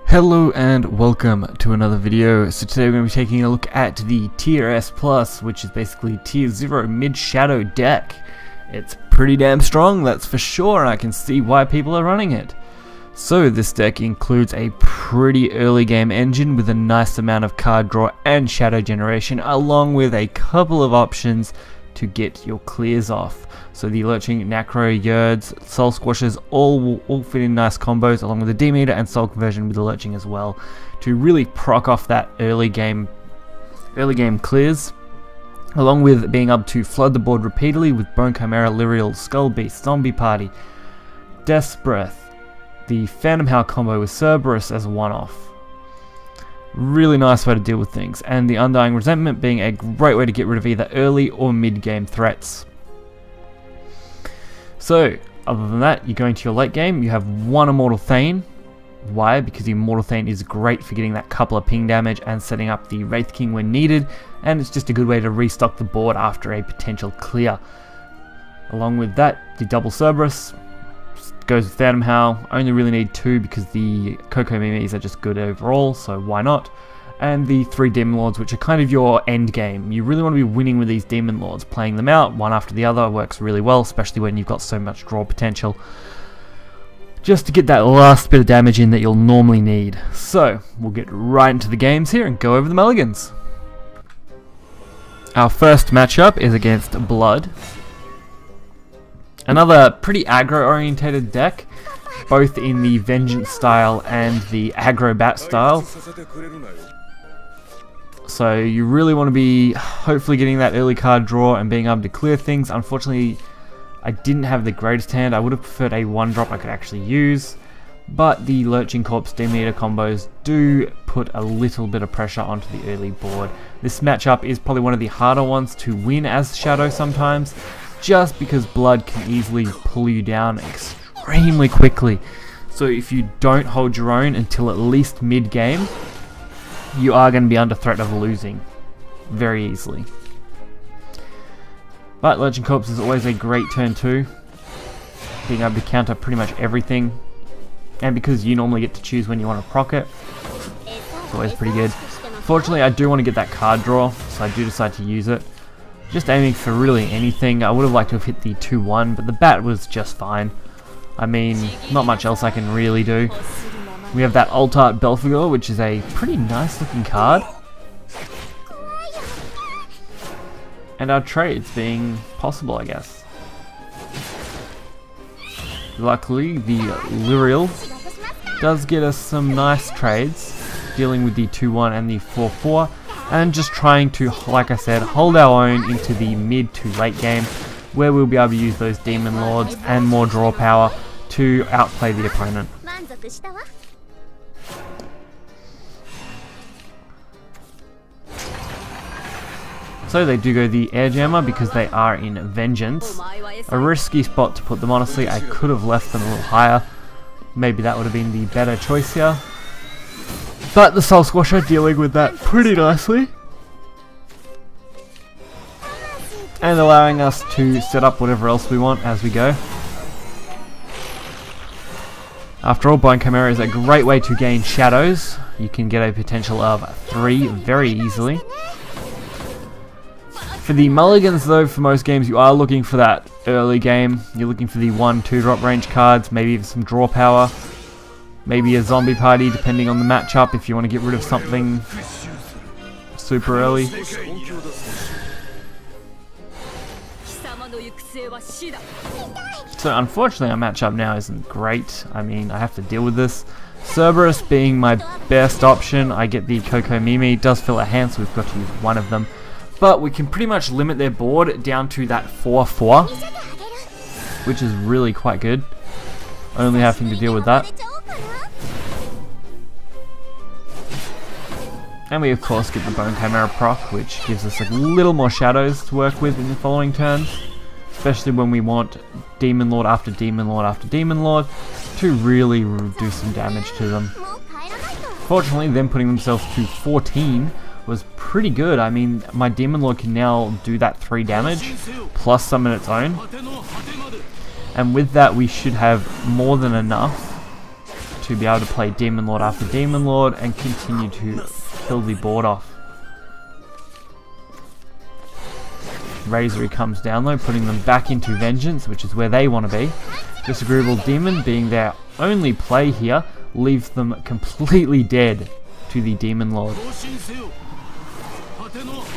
Hello and welcome to another video. So today we're going to be taking a look at the Tier S+, which is basically Tier 0 mid-shadow deck. It's pretty damn strong, that's for sure, and I can see why people are running it. So this deck includes a pretty early game engine with a nice amount of card draw and shadow generation, along with a couple of options to get your clears off. So the Lurching, Nacro, Yerds, Soul Squashers all fit in nice combos, along with the D-meter and Soul Conversion with the Lurching as well, to really proc off that early game clears, along with being able to flood the board repeatedly with Bone Chimera, Lyrial, Skull Beast, Zombie Party, Death's Breath, the Phantom Howl combo with Cerberus as a one-off. Really nice way to deal with things, and the Undying Resentment being a great way to get rid of either early or mid-game threats. So, other than that, you're going to your late game, you have one Immortal Thane. Why? Because the Immortal Thane is great for getting that couple of ping damage and setting up the Wraith King when needed, and it's just a good way to restock the board after a potential clear. Along with that, the double Cerberus goes with Phantom Howl. Only really need two because the Coco Mimis are just good overall, so why not? And the three Demon Lords, which are kind of your end game. You really want to be winning with these Demon Lords. Playing them out one after the other works really well, especially when you've got so much draw potential, just to get that last bit of damage in that you'll normally need. So we'll get right into the games here and go over the mulligans. Our first matchup is against Blood. Another pretty aggro orientated deck, both in the Vengeance style and the aggro bat style. So you really want to be hopefully getting that early card draw and being able to clear things. Unfortunately, I didn't have the greatest hand. I would have preferred a one drop I could actually use, but the Lurching Corpse D-meter combos do put a little bit of pressure onto the early board. This matchup is probably one of the harder ones to win as Shadow sometimes, just because Blood can easily pull you down extremely quickly. So if you don't hold your own until at least mid-game, you are going to be under threat of losing very easily. But Lurching Corpse is always a great turn 2, being able to counter pretty much everything, and because you normally get to choose when you want to proc it, it's always pretty good. Fortunately, I do want to get that card draw, so I do decide to use it. Just aiming for really anything. I would have liked to have hit the 2-1, but the bat was just fine. I mean, not much else I can really do. We have that Alt Art Belphegor, which is a pretty nice looking card. And our trades being possible, I guess. Luckily, the Lyrial does get us some nice trades, dealing with the 2-1 and the 4-4, and just trying to, like I said, hold our own into the mid to late game, where we'll be able to use those Demon Lords and more draw power to outplay the opponent. So they do go the Air Jammer because they are in Vengeance. A risky spot to put them, honestly. I could have left them a little higher. Maybe that would have been the better choice here. But the Soul Squasher dealing with that pretty nicely, and allowing us to set up whatever else we want as we go. After all, Bone Chimera is a great way to gain shadows. You can get a potential of 3 very easily. For the mulligans though, for most games you are looking for that early game. You're looking for the 1-2 drop range cards, maybe even some draw power. Maybe a Zombie Party, depending on the matchup, if you want to get rid of something super early. So unfortunately our matchup now isn't great. I mean, I have to deal with this. Cerberus being my best option. I get the Coco Mimi. It does fill a hand, so we've got to use one of them. But we can pretty much limit their board down to that 4-4, which is really quite good. Only having to deal with that. And we of course get the Bone Chimera proc, which gives us a little more shadows to work with in the following turns, especially when we want Demon Lord after Demon Lord after Demon Lord to really do some damage to them. Fortunately, them putting themselves to 14 was pretty good. I mean, my Demon Lord can now do that 3 damage, plus summon its own. And with that, we should have more than enough to be able to play Demon Lord after Demon Lord and continue to kill the board off. Razor comes down though, putting them back into Vengeance, which is where they want to be. Disagreeable Demon, being their only play here, leaves them completely dead to the Demon Lord.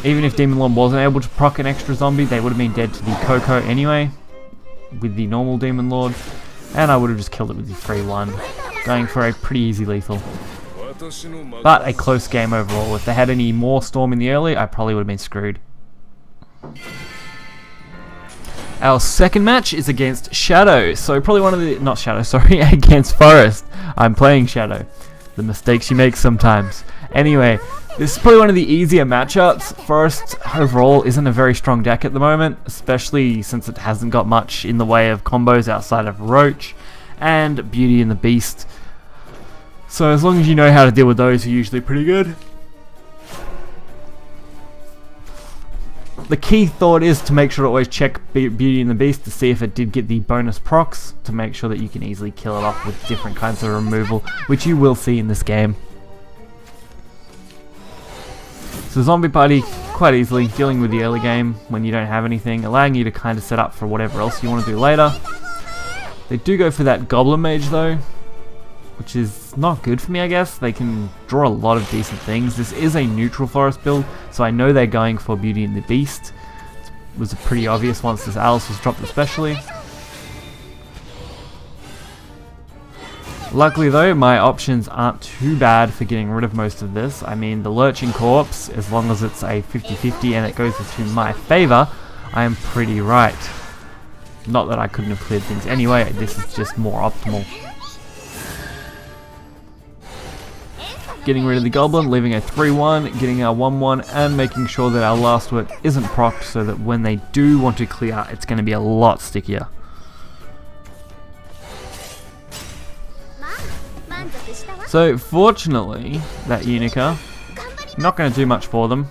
Even if Demon Lord wasn't able to proc an extra zombie, they would have been dead to the Coco anyway, with the normal Demon Lord, and I would have just killed it with the free one, going for a pretty easy lethal. But a close game overall. If they had any more Storm in the early, I probably would have been screwed. Our second match is against Shadow, so probably one of the, not Shadow, sorry, against Forest. I'm playing Shadow. The mistakes you make sometimes. Anyway, this is probably one of the easier matchups. Forest overall isn't a very strong deck at the moment, especially since it hasn't got much in the way of combos outside of Roach and Beauty and the Beast. So as long as you know how to deal with those, you're usually pretty good. The key thought is to make sure to always check Beauty and the Beast to see if it did get the bonus procs, to make sure that you can easily kill it off with different kinds of removal, which you will see in this game. So Zombie Party, quite easily, dealing with the early game when you don't have anything, allowing you to kind of set up for whatever else you want to do later. They do go for that Goblin Mage though, which is not good for me, I guess. They can draw a lot of decent things. This is a neutral Forest build, so I know they're going for Beauty and the Beast. It was pretty obvious once this Alice was dropped especially. Luckily though, my options aren't too bad for getting rid of most of this. I mean, the Lurching Corpse, as long as it's a 50-50 and it goes into my favour, I am pretty right. Not that I couldn't have cleared things anyway, this is just more optimal. Getting rid of the Goblin, leaving a 3-1, getting our 1-1, and making sure that our last word isn't procced so that when they do want to clear, it's going to be a lot stickier. So fortunately, that Unica, not going to do much for them.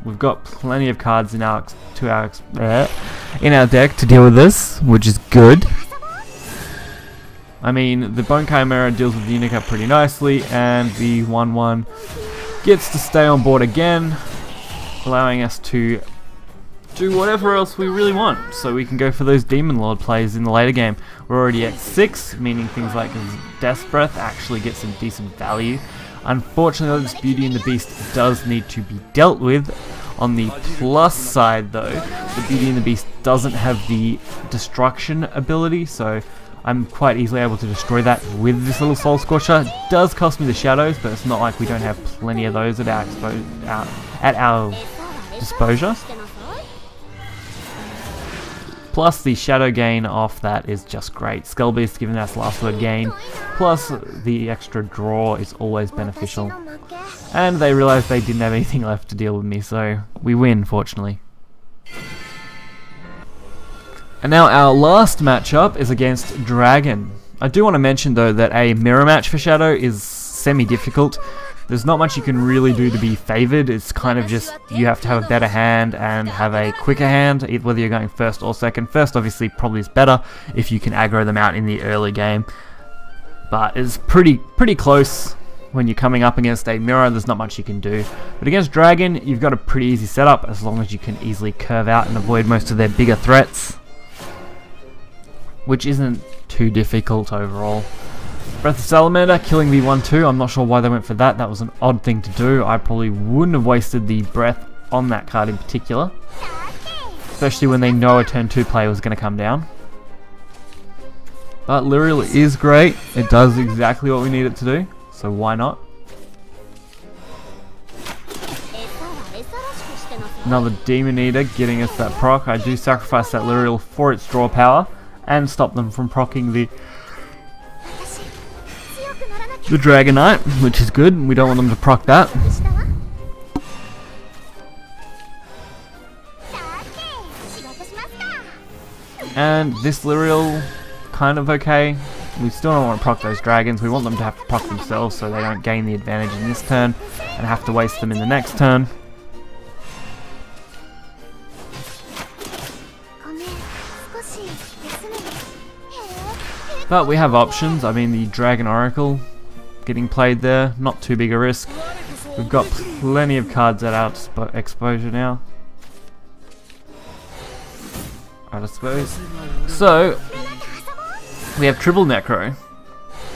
We've got plenty of cards in our deck to deal with this, which is good. I mean, the Bone Chimera deals with the Unica pretty nicely, and the 1-1 gets to stay on board again, allowing us to do whatever else we really want. So we can go for those Demon Lord plays in the later game. We're already at 6, meaning things like Death's Breath actually get some decent value. Unfortunately, this Beauty and the Beast does need to be dealt with. On the plus side though, the Beauty and the Beast doesn't have the destruction ability, so I'm quite easily able to destroy that with this little Soul Scorcher. It does cost me the shadows, but it's not like we don't have plenty of those at our disposal. Plus the shadow gain off that is just great. Skullbeast giving us last word gain, plus the extra draw is always beneficial. And they realized they didn't have anything left to deal with me, so we win, fortunately. And now our last matchup is against Dragon. I do want to mention though that a mirror match for Shadow is semi-difficult. There's not much you can really do to be favoured. It's kind of just you have to have a better hand and have a quicker hand, whether you're going first or second. First obviously probably is better if you can aggro them out in the early game. But it's pretty close when you're coming up against a mirror. There's not much you can do. But against Dragon, you've got a pretty easy setup as long as you can easily curve out and avoid most of their bigger threats, which isn't too difficult overall. Breath of Salamander, killing the 1-2. I'm not sure why they went for that. That was an odd thing to do. I probably wouldn't have wasted the breath on that card in particular, especially when they know a turn 2 play was going to come down. But Lyriel is great. It does exactly what we need it to do, so why not? Another Demon Eater getting us that proc. I do sacrifice that Lyriel for its draw power and stop them from proccing the Dragonite, which is good. We don't want them to proc that. And this Lyriel, kind of okay. We still don't want to proc those dragons. We want them to have to proc themselves so they don't gain the advantage in this turn and have to waste them in the next turn. But we have options. I mean, the Dragon Oracle getting played there, not too big a risk. We've got plenty of cards at our exposure now. I suppose. So, we have Triple Necro,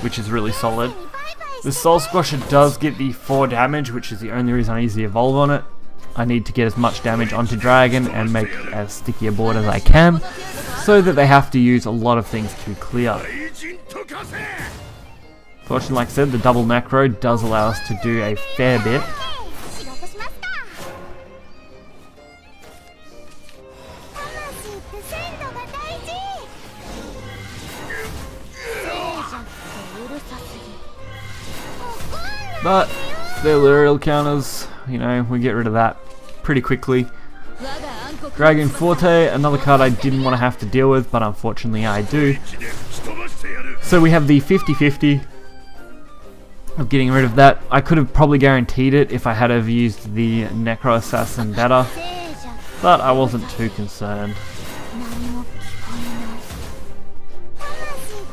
which is really solid. The Soul Squasher does get the 4 damage, which is the only reason I use the Evolve on it. I need to get as much damage onto Dragon and make as sticky a board as I can, so that they have to use a lot of things to clear. Fortunately, like I said, the double Necro does allow us to do a fair bit. But the Luriel counters, you know, we get rid of that pretty quickly. Dragon Forte, another card I didn't want to have to deal with, but unfortunately I do. So we have the 50-50 of getting rid of that. I could have probably guaranteed it if I had have used the Necro Assassin better, but I wasn't too concerned.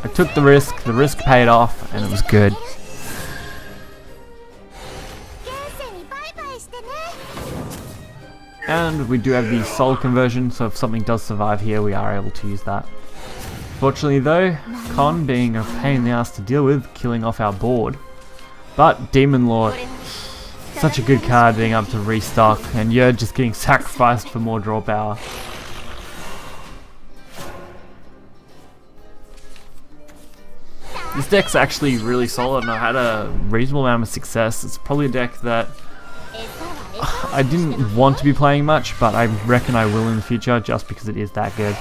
I took the risk paid off, and it was good. And we do have the soul conversion, so if something does survive here, we are able to use that. Fortunately though, Con being a pain in the ass to deal with, killing off our board. But Demon Lord, such a good card being able to restock, and you're just getting sacrificed for more draw power. This deck's actually really solid, and I had a reasonable amount of success. It's probably a deck that I didn't want to be playing much, but I reckon I will in the future just because it is that good.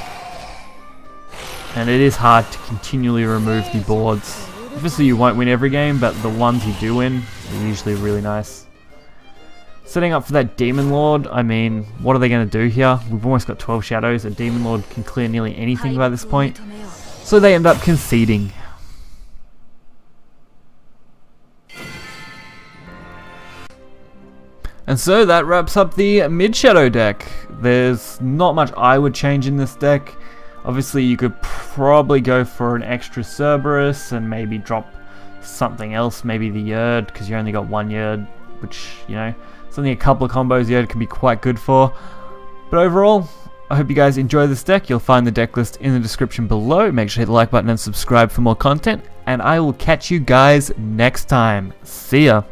And it is hard to continually remove the boards. Obviously you won't win every game, but the ones you do win are usually really nice. Setting up for that Demon Lord, I mean, what are they going to do here? We've almost got 12 shadows. A Demon Lord can clear nearly anything by this point. So they end up conceding. And so that wraps up the mid-shadow deck. There's not much I would change in this deck. Obviously you could probably go for an extra Cerberus and maybe drop something else, maybe the Yerd, because you only got one Yerd, which, you know, something a couple of combos Yerd can be quite good for. But overall, I hope you guys enjoy this deck. You'll find the deck list in the description below. Make sure to hit the like button and subscribe for more content, and I will catch you guys next time. See ya!